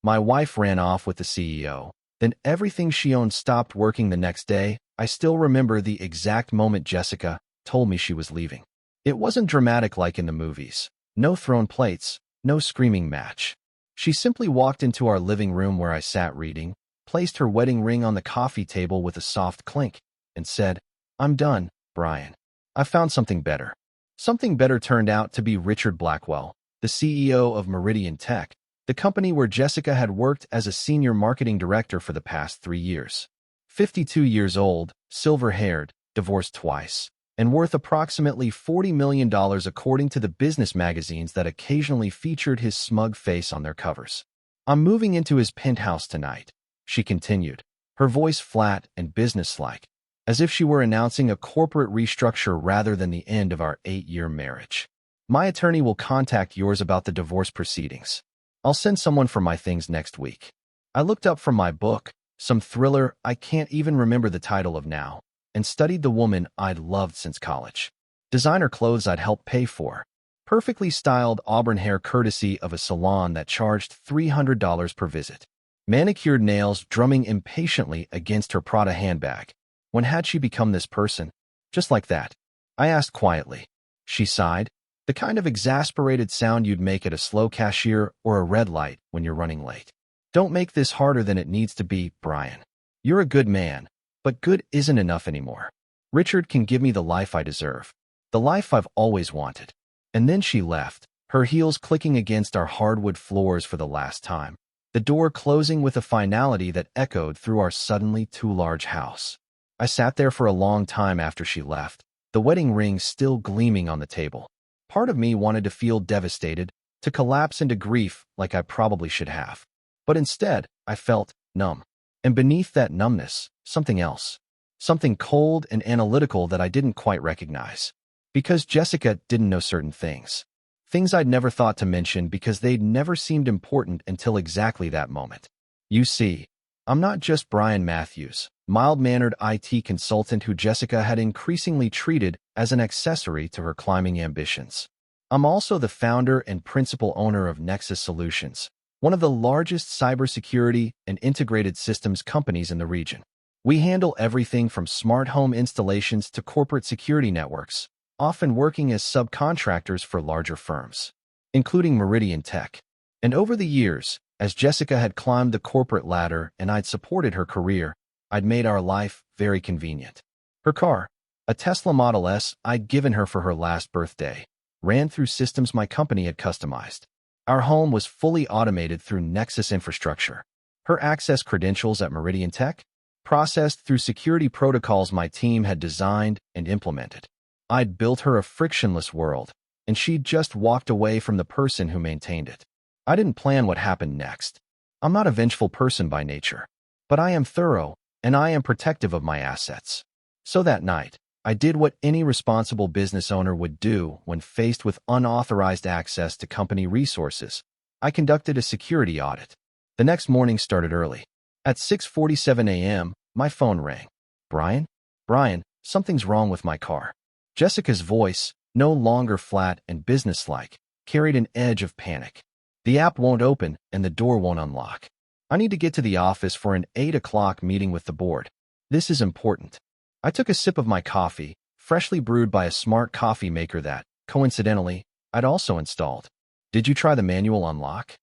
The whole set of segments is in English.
My wife ran off with the CEO. Then everything she owned stopped working the next day. I still remember the exact moment Jessica told me she was leaving. It wasn't dramatic like in the movies. No thrown plates, no screaming match. She simply walked into our living room where I sat reading, placed her wedding ring on the coffee table with a soft clink, and said, "I'm done, Brian. I found something better." Something better turned out to be Richard Blackwell, the CEO of Meridian Tech, the company where Jessica had worked as a senior marketing director for the past 3 years. 52 years old, silver-haired, divorced twice, and worth approximately $40 million according to the business magazines that occasionally featured his smug face on their covers. "I'm moving into his penthouse tonight," she continued, her voice flat and businesslike, as if she were announcing a corporate restructure rather than the end of our 8-year marriage. "My attorney will contact yours about the divorce proceedings. I'll send someone for my things next week." I looked up from my book, some thriller I can't even remember the title of now, and studied the woman I'd loved since college. Designer clothes I'd helped pay for. Perfectly styled auburn hair courtesy of a salon that charged $300 per visit. Manicured nails drumming impatiently against her Prada handbag. When had she become this person? Just like that. I asked quietly. She sighed. The kind of exasperated sound you'd make at a slow cashier or a red light when you're running late. "Don't make this harder than it needs to be, Brian. You're a good man, but good isn't enough anymore. Richard can give me the life I deserve. The life I've always wanted." And then she left, her heels clicking against our hardwood floors for the last time, the door closing with a finality that echoed through our suddenly too large house. I sat there for a long time after she left, the wedding ring still gleaming on the table. Part of me wanted to feel devastated, to collapse into grief like I probably should have. But instead, I felt numb. And beneath that numbness, something else. Something cold and analytical that I didn't quite recognize. Because Jessica didn't know certain things. Things I'd never thought to mention because they'd never seemed important until exactly that moment. You see, I'm not just Brian Matthews, mild-mannered IT consultant who Jessica had increasingly treated as an accessory to her climbing ambitions. I'm also the founder and principal owner of Nexus Solutions, one of the largest cybersecurity and integrated systems companies in the region. We handle everything from smart home installations to corporate security networks, often working as subcontractors for larger firms, including Meridian Tech. And over the years, as Jessica had climbed the corporate ladder and I'd supported her career, I'd made our life very convenient. Her car, a Tesla Model S I'd given her for her last birthday, ran through systems my company had customized. Our home was fully automated through Nexus infrastructure. Her access credentials at Meridian Tech, processed through security protocols my team had designed and implemented. I'd built her a frictionless world, and she'd just walked away from the person who maintained it. I didn't plan what happened next. I'm not a vengeful person by nature, but I am thorough, and I am protective of my assets. So that night, I did what any responsible business owner would do when faced with unauthorized access to company resources. I conducted a security audit. The next morning started early. At 6:47 a.m., my phone rang. "Brian? Brian, something's wrong with my car." Jessica's voice, no longer flat and businesslike, carried an edge of panic. "The app won't open and the door won't unlock. I need to get to the office for an 8 o'clock meeting with the board. This is important." I took a sip of my coffee, freshly brewed by a smart coffee maker that, coincidentally, I'd also installed. "Did you try the manual unlock?"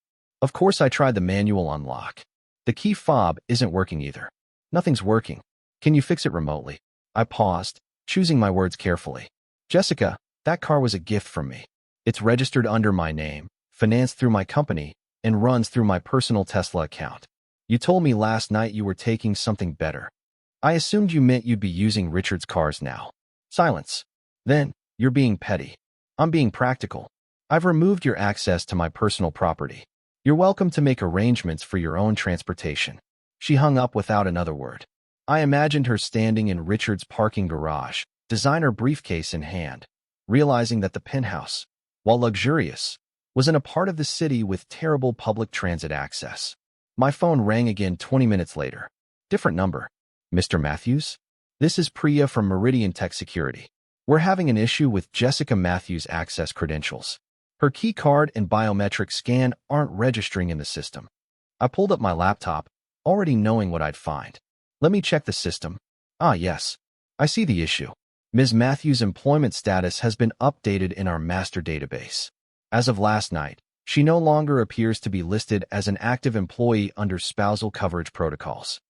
Of course I tried the manual unlock. "The key fob isn't working either." "Nothing's working. Can you fix it remotely?" I paused, choosing my words carefully. "Jessica, that car was a gift from me. It's registered under my name, financed through my company, and runs through my personal Tesla account. You told me last night you were taking something better. I assumed you meant you'd be using Richard's cars now." Silence. "Then, you're being petty." "I'm being practical. I've removed your access to my personal property. You're welcome to make arrangements for your own transportation." She hung up without another word. I imagined her standing in Richard's parking garage, designer briefcase in hand, realizing that the penthouse, while luxurious, was in a part of the city with terrible public transit access. My phone rang again 20 minutes later. Different number. "Mr. Matthews? This is Priya from Meridian Tech Security. We're having an issue with Jessica Matthews' access credentials. Her key card and biometric scan aren't registering in the system." I pulled up my laptop, already knowing what I'd find. Let me check the system. Ah, yes. I see the issue. Ms. Matthews' employment status has been updated in our master database. As of last night, she no longer appears to be listed as an active employee under spousal coverage protocols.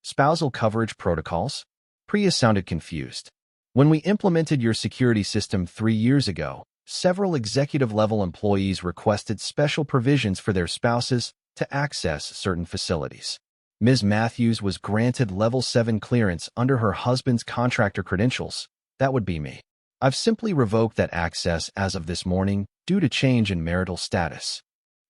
Spousal coverage protocols? Priya sounded confused. When we implemented your security system 3 years ago, several executive-level employees requested special provisions for their spouses to access certain facilities. Ms. Matthews was granted Level 7 clearance under her husband's contractor credentials. That would be me. I've simply revoked that access as of this morning due to change in marital status.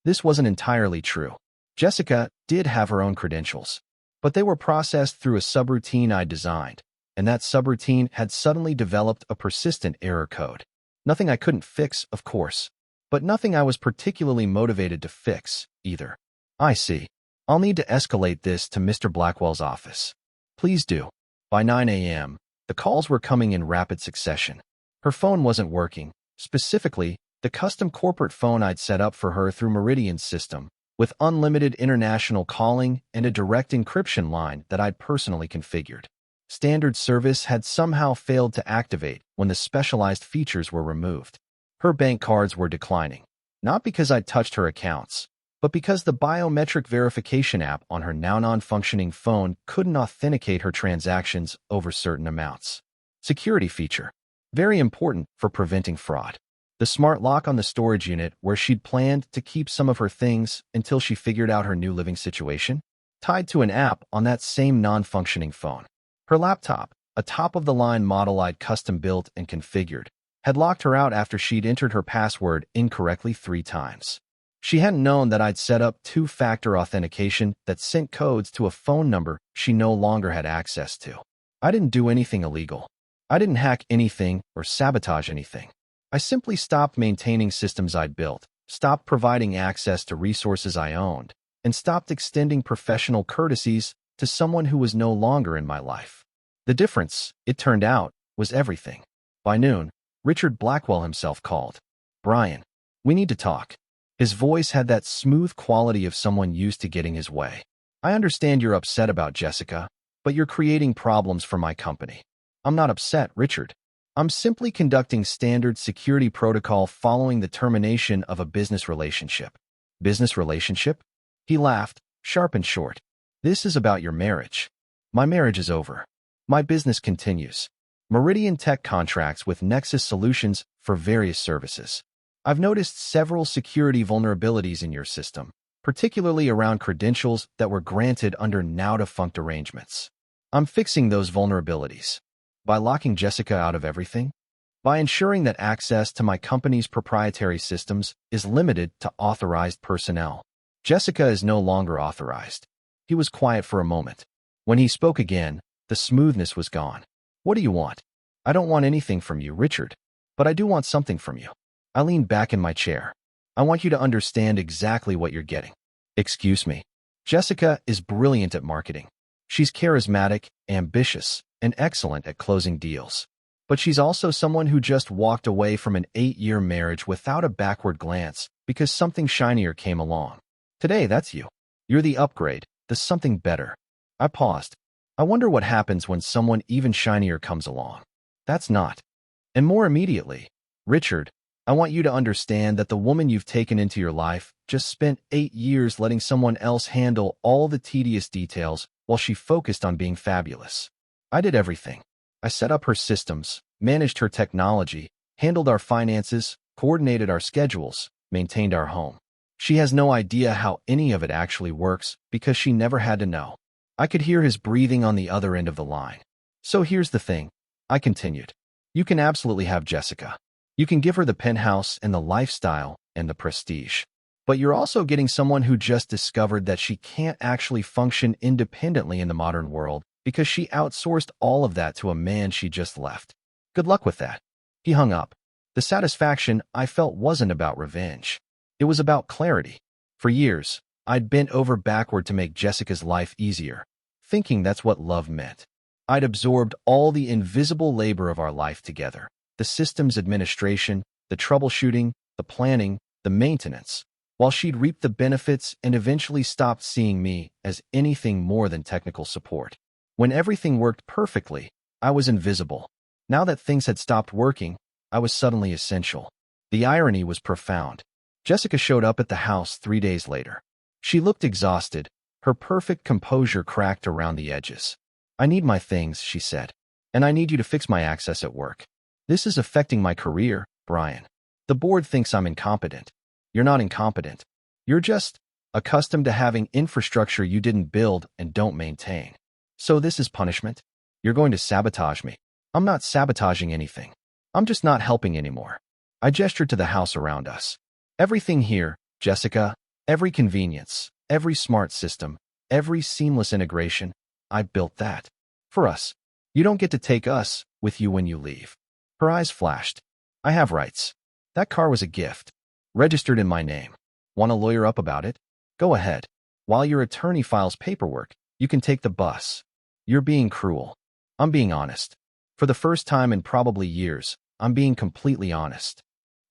This wasn't entirely true. Jessica did have her own credentials, but they were processed through a subroutine I designed, and that subroutine had suddenly developed a persistent error code. Nothing I couldn't fix, of course, but nothing I was particularly motivated to fix, either. I see. I'll need to escalate this to Mr. Blackwell's office. Please do. By 9 a.m., the calls were coming in rapid succession. Her phone wasn't working, specifically, the custom corporate phone I'd set up for her through Meridian's system, with unlimited international calling and a direct encryption line that I'd personally configured. Standard service had somehow failed to activate when the specialized features were removed. Her bank cards were declining, not because I'd touched her accounts, but because the biometric verification app on her now non-functioning phone couldn't authenticate her transactions over certain amounts. Security feature. Very important for preventing fraud. The smart lock on the storage unit where she'd planned to keep some of her things until she figured out her new living situation, tied to an app on that same non-functioning phone. Her laptop, a top-of-the-line model I'd custom-built and configured, had locked her out after she'd entered her password incorrectly 3 times. She hadn't known that I'd set up 2-factor authentication that sent codes to a phone number she no longer had access to. I didn't do anything illegal. I didn't hack anything or sabotage anything. I simply stopped maintaining systems I'd built, stopped providing access to resources I owned, and stopped extending professional courtesies to someone who was no longer in my life. The difference, it turned out, was everything. By noon, Richard Blackwell himself called. "Brian, we need to talk." His voice had that smooth quality of someone used to getting his way. "I understand you're upset about Jessica, but you're creating problems for my company." "I'm not upset, Richard. I'm simply conducting standard security protocol following the termination of a business relationship." "Business relationship?" He laughed, sharp and short. "This is about your marriage." "My marriage is over. My business continues. Meridian Tech contracts with Nexus Solutions for various services. I've noticed several security vulnerabilities in your system, particularly around credentials that were granted under now-defunct arrangements. I'm fixing those vulnerabilities. By locking Jessica out of everything? By ensuring that access to my company's proprietary systems is limited to authorized personnel. Jessica is no longer authorized." He was quiet for a moment. When he spoke again, the smoothness was gone. "What do you want?" "I don't want anything from you, Richard, but I do want something from you." I leaned back in my chair. "I want you to understand exactly what you're getting." "Excuse me." "Jessica is brilliant at marketing. She's charismatic, ambitious, and excellent at closing deals. But she's also someone who just walked away from an 8-year marriage without a backward glance because something shinier came along. Today, that's you. You're the upgrade, the something better." I paused. I wonder what happens when someone even shinier comes along. That's not. And more immediately, "Richard, I want you to understand that the woman you've taken into your life just spent 8 years letting someone else handle all the tedious details while she focused on being fabulous. I did everything. I set up her systems, managed her technology, handled our finances, coordinated our schedules, maintained our home. She has no idea how any of it actually works because she never had to know." I could hear his breathing on the other end of the line. "So here's the thing," I continued. "You can absolutely have Jessica. You can give her the penthouse and the lifestyle and the prestige. But you're also getting someone who just discovered that she can't actually function independently in the modern world because she outsourced all of that to a man she just left. Good luck with that." He hung up. The satisfaction I felt wasn't about revenge. It was about clarity. For years, I'd bent over backward to make Jessica's life easier, thinking that's what love meant. I'd absorbed all the invisible labor of our life together. The systems administration, the troubleshooting, the planning, the maintenance. while she'd reaped the benefits and eventually stopped seeing me as anything more than technical support. When everything worked perfectly, I was invisible. Now that things had stopped working, I was suddenly essential. The irony was profound. Jessica showed up at the house 3 days later. She looked exhausted, her perfect composure cracked around the edges. "I need my things," she said. "And I need you to fix my access at work. This is affecting my career, Brian. The board thinks I'm incompetent." "You're not incompetent. You're just accustomed to having infrastructure you didn't build and don't maintain. So this is punishment? You're going to sabotage me." "I'm not sabotaging anything. I'm just not helping anymore." I gestured to the house around us. "Everything here, Jessica, every convenience, every smart system, every seamless integration, I built that. For us. You don't get to take us with you when you leave." Her eyes flashed. "I have rights. That car was a gift. Registered in my name. Want to lawyer up about it? Go ahead. While your attorney files paperwork, you can take the bus." "You're being cruel." "I'm being honest. For the first time in probably years, I'm being completely honest."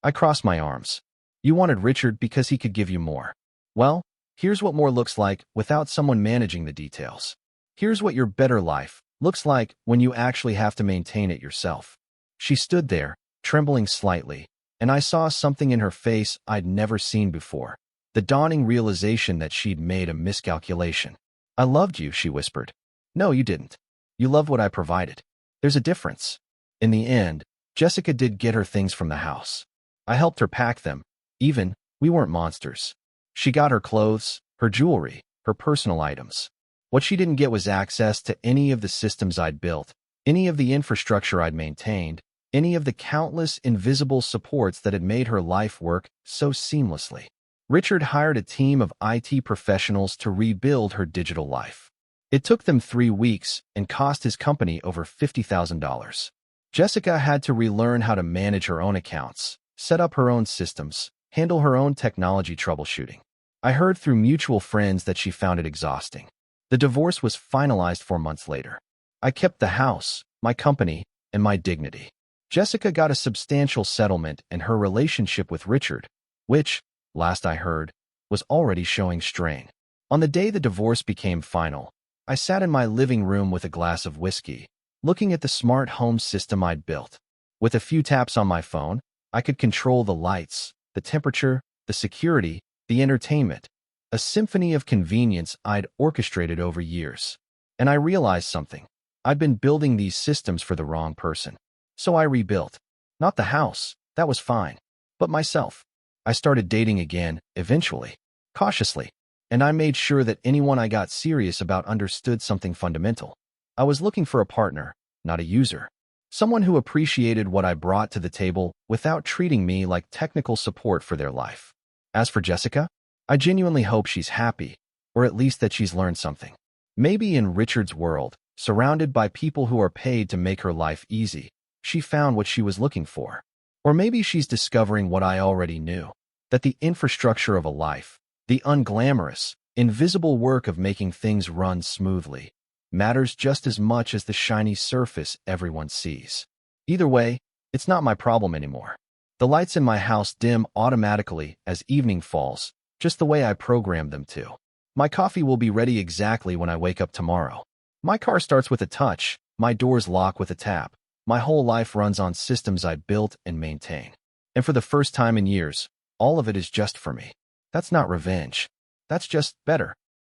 I crossed my arms. "You wanted Richard because he could give you more. Well, here's what more looks like without someone managing the details. Here's what your better life looks like when you actually have to maintain it yourself." She stood there, trembling slightly, and I saw something in her face I'd never seen before, the dawning realization that she'd made a miscalculation. "I loved you," she whispered. "No, you didn't. You loved what I provided. There's a difference." In the end, Jessica did get her things from the house. I helped her pack them. We weren't monsters. She got her clothes, her jewelry, her personal items. What she didn't get was access to any of the systems I'd built, any of the infrastructure I'd maintained, any of the countless invisible supports that had made her life work so seamlessly. Richard hired a team of IT professionals to rebuild her digital life. It took them 3 weeks and cost his company over $50,000. Jessica had to relearn how to manage her own accounts, set up her own systems, handle her own technology troubleshooting. I heard through mutual friends that she found it exhausting. The divorce was finalized 4 months later. I kept the house, my company, and my dignity. Jessica got a substantial settlement, and her relationship with Richard, which, last I heard, was already showing strain. On the day the divorce became final, I sat in my living room with a glass of whiskey, looking at the smart home system I'd built. With a few taps on my phone, I could control the lights, the temperature, the security, the entertainment, a symphony of convenience I'd orchestrated over years. And I realized something. I'd been building these systems for the wrong person. So I rebuilt. Not the house, that was fine, but myself. I started dating again, eventually, cautiously, and I made sure that anyone I got serious about understood something fundamental. I was looking for a partner, not a user. Someone who appreciated what I brought to the table without treating me like technical support for their life. As for Jessica, I genuinely hope she's happy, or at least that she's learned something. Maybe in Richard's world, surrounded by people who are paid to make her life easy, she found what she was looking for. Or maybe she's discovering what I already knew, that the infrastructure of a life, the unglamorous, invisible work of making things run smoothly, matters just as much as the shiny surface everyone sees. Either way, it's not my problem anymore. The lights in my house dim automatically as evening falls, just the way I programmed them to. My coffee will be ready exactly when I wake up tomorrow. My car starts with a touch, my doors lock with a tap. My whole life runs on systems I built and maintain. And for the first time in years, all of it is just for me. That's not revenge. That's just better.